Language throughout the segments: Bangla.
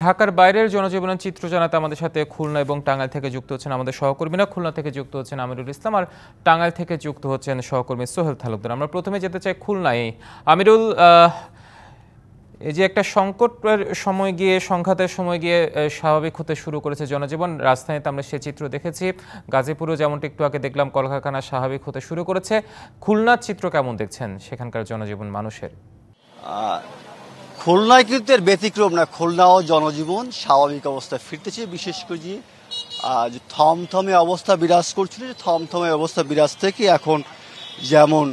ঢাকার বাইরের জনজীবনের চিত্র জানাতে আমাদের সাথে খুলনা এবং টাঙ্গাইল থেকে যুক্ত হচ্ছেন আমাদের সহকর্মীরা। খুলনা থেকে যুক্ত হচ্ছেন আমিরুল ইসলাম, আর টাঙ্গাইল থেকে যুক্ত হচ্ছেন সহকর্মী সোহেল তালুকদার। আমরা প্রথমে যেতে চাই খুলনায়। আমিরুল, এই যে একটা সংকটের সময় গিয়ে, সংঘাতের সময় গিয়ে স্বাভাবিক হতে শুরু করেছে জনজীবন, রাজধানীতে আমরা সে চিত্র দেখেছি। গাজীপুরও যেমনটা একটু আগে দেখলাম, কলকারখানা স্বাভাবিক হতে শুরু করেছে। খুলনার চিত্র কেমন দেখছেন সেখানকার জনজীবন মানুষের? খুলনায় কিন্তু এর ব্যতিক্রম না। খুলনাও জনজীবন স্বাভাবিক অবস্থায় ফিরতেছে। বিশেষ করে যে থমথমে অবস্থা বিরাজ করছিল, যে থমথমে অবস্থা বিরাজ থেকে এখন যেমন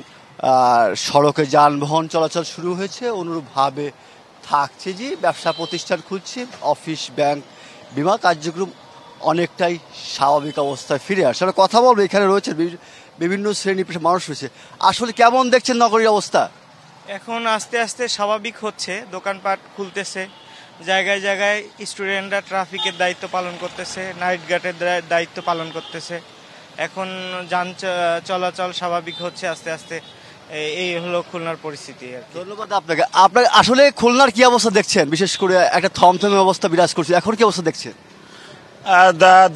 সড়কে যানবাহন চলাচল শুরু হয়েছে, অনুরূপভাবে থাকছে যে ব্যবসা প্রতিষ্ঠান খুলছে, অফিস, ব্যাংক, বিমা কার্যক্রম অনেকটাই স্বাভাবিক অবস্থায় ফিরে আসে। আমরা কথা বলবো, এখানে রয়েছে বিভিন্ন শ্রেণী পেশার মানুষ রয়েছে। আসলে কেমন দেখছেন নগরীর অবস্থা? এখন আস্তে আস্তে স্বাভাবিক হচ্ছে, দোকানপাট খুলতেছে, জায়গায় জায়গায় স্টুডেন্টরা ট্রাফিকের দায়িত্ব পালন করতেছে, নাইট গার্ডের দায়িত্ব পালন করতেছে। এখন যান চলাচল স্বাভাবিক হচ্ছে আস্তে আস্তে। এই হলো খুলনার পরিস্থিতি। ধন্যবাদ আপনাকে। আপনার আসলে খুলনার কি অবস্থা দেখছেন? বিশেষ করে একটা থমথমে অবস্থা বিরাজ করছে, এখন কি অবস্থা দেখছেন?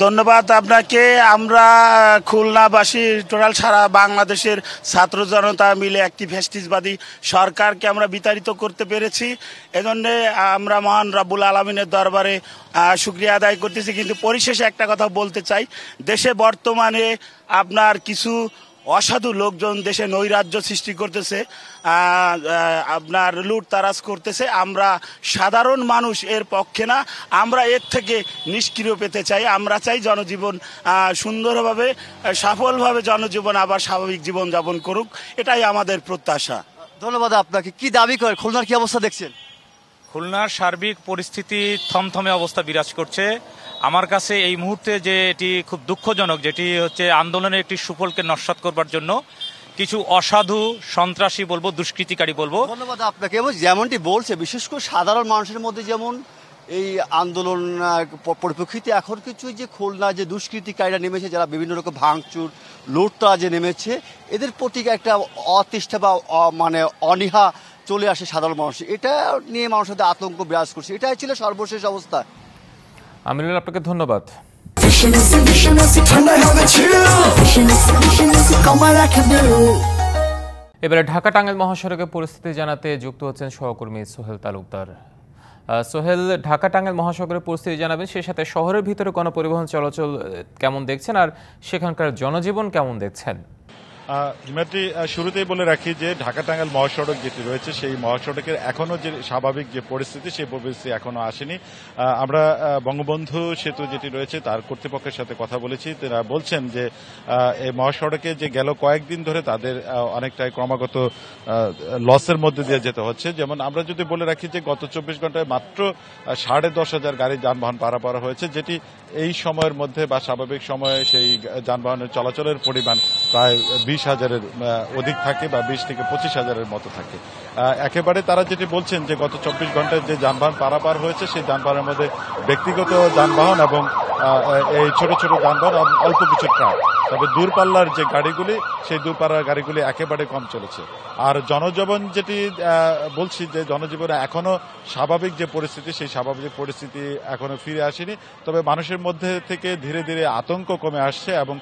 ধন্যবাদ আপনাকে। আমরা খুলনাবাসী টোটাল সারা বাংলাদেশের ছাত্র জনতা মিলে একটি ফ্যাসিস্টবাদী সরকারকে আমরা বিতাড়িত করতে পেরেছি। এজন্যে আমরা মহান রব্বুল আলামিনের দরবারে শুকরিয়া আদায় করতেছি। কিন্তু পরিশেষে একটা কথা বলতে চাই, দেশে বর্তমানে আপনার কিছু অসাধু লোকজন দেশে নৈরাজ্য সৃষ্টি করতেছে, আপনার লুটতারাজ করতেছে। আমরা সাধারণ মানুষ এর পক্ষে না, আমরা এর থেকে নিষ্ক্রিয় পেতে চাই। আমরা চাই জনজীবন সুন্দরভাবে, সফলভাবে জনজীবন আবার স্বাভাবিক জীবনযাপন করুক, এটাই আমাদের প্রত্যাশা। ধন্যবাদ আপনাকে। কি দাবি করেন? খুলনার কি অবস্থা দেখছেন? খুলনার সার্বিক পরিস্থিতি থমথমে অবস্থা বিরাজ করছে। আমার কাছে এই মুহূর্তে যে এটি খুব দুঃখজনক, যেটি হচ্ছে আন্দোলনের একটি সুফলকে নস্যাৎ করবার জন্য কিছু অসাধু সন্ত্রাসী বলবো, দুষ্কৃতিকারী বলবো। ধন্যবাদ আপনাকে। এবং যেমনটি বলছে, বিশেষ করে সাধারণ মানুষের মধ্যে যেমন এই আন্দোলন পরিপ্রেক্ষিতে এখন কিছু যে খুলনা যে দুষ্কৃতিকারীরা নেমেছে, যারা বিভিন্ন রকম ভাঙচুর লুটতরাজে নেমেছে, এদের প্রতি একটা অতিষ্ঠা বা মানে অনীহা চলে আসে সাধারণ মানুষ। এটা নিয়ে মানুষের আতঙ্ক বিরাজ করছে। এটাই ছিল সর্বশেষ অবস্থা। আমিরুল, আপনাকে ধন্যবাদ। এবারে ঢাকা টাঙ্গাইল মহাসড়কের পরিস্থিতি জানাতে যুক্ত হচ্ছেন সহকর্মী সোহেল তালুকদার। সোহেল, ঢাকা টাঙ্গাইল মহাসড়কের পরিস্থিতি জানাবেন, সেই সাথে শহরের ভিতরে গণপরিবহন চলাচল কেমন দেখছেন আর সেখানকার জনজীবন কেমন দেখছেন? হিমাদ্রি, শুরুতেই বলে রাখি যে ঢাকা টাঙ্গাইল মহাসড়ক যেটি রয়েছে, সেই মহাসড়কের এখনো যে স্বাভাবিক যে পরিস্থিতি, সেই পরিস্থিতি এখনো আসেনি। আমরা বঙ্গবন্ধু সেতু যেটি রয়েছে তার কর্তৃপক্ষের সাথে কথা বলেছি। তারা বলছেন যে এই মহাসড়কে যে গেল কয়েকদিন ধরে তাদের অনেকটাই ক্রমাগত লসের মধ্যে দিয়ে যেতে হচ্ছে। যেমন আমরা যদি বলে রাখি যে গত 24 ঘন্টায় মাত্র 10,500 গাড়ি যানবাহন পারাপার হয়েছে, যেটি এই সময়ের মধ্যে বা স্বাভাবিক সময়ে সেই যানবাহনের চলাচলের পরিমাণ প্রায় 20,000-এর অধিক থাকে বা 20 থেকে 25,000-এর মতো থাকে। একেবারে তারা যেটি বলছেন যে গত 24 ঘন্টায় যে যানবাহন পারাপার হয়েছে, সেই যানবাহনের মধ্যে ব্যক্তিগত যানবাহন এবং এই ছোট ছোট যানবাহন, অল্প কিছু ট্রাক, তবে দূরপাল্লার যে গাড়িগুলি, সেই দূরপাল্লার গাড়িগুলি একেবারে কম চলেছে। আর জনজীবন যেটি বলছি যে জনজীবনে এখনো স্বাভাবিক যে পরিস্থিতি, সেই স্বাভাবিক পরিস্থিতি এখনো ফিরে আসেনি। তবে মানুষের মধ্যে থেকে ধীরে ধীরে আতঙ্ক কমে আসছে এবং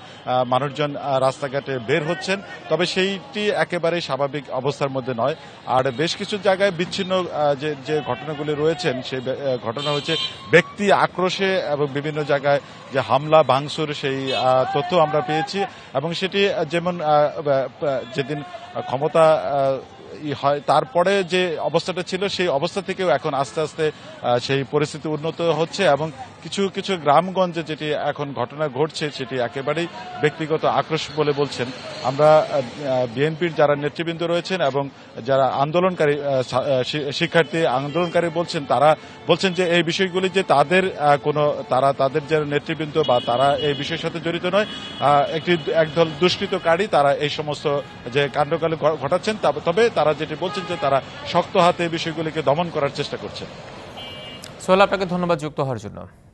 মানুষজন রাস্তাঘাটে বের হচ্ছেন, তবে সেইটি একেবারে স্বাভাবিক অবস্থার মধ্যে নয়। আর বেশ কিছু জায়গায় বিচ্ছিন্ন যে ঘটনাগুলি রয়েছেন, সেই ঘটনা হচ্ছে ব্যক্তি আক্রোশে এবং বিভিন্ন জায়গায় যে হামলা ভাঙচুর, সেই তথ্য আমরা পেয়েছি। এবং সেটি যেমন যেদিন ক্ষমতা হয় তারপরে যে অবস্থাটা ছিল, সেই অবস্থা থেকেও এখন আস্তে আস্তে সেই পরিস্থিতি উন্নত হচ্ছে এবং কিছু কিছু গ্রামগঞ্জে যেটি এখন ঘটনা ঘটছে, সেটি একেবারেই ব্যক্তিগত আক্রোশ বলে বলছেন। আমরা বিএনপির যারা নেতৃবৃন্দ রয়েছেন এবং যারা আন্দোলনকারী শিক্ষার্থী আন্দোলনকারী বলছেন, তারা বলছেন যে এই বিষয়গুলি যে তাদের যারা নেতৃবৃন্দ বা তারা এই বিষয়ের সাথে জড়িত নয়, একদল দুষ্কৃতকারী তারা এই সমস্ত যে কাণ্ডকালে ঘটাচ্ছেন। তবে তারা যেটি বলছেন যে তারা শক্ত হাতে এই বিষয়গুলিকে দমন করার চেষ্টা করছেন। সোহেল, আপনাকে ধন্যবাদ যুক্ত হওয়ার জন্য।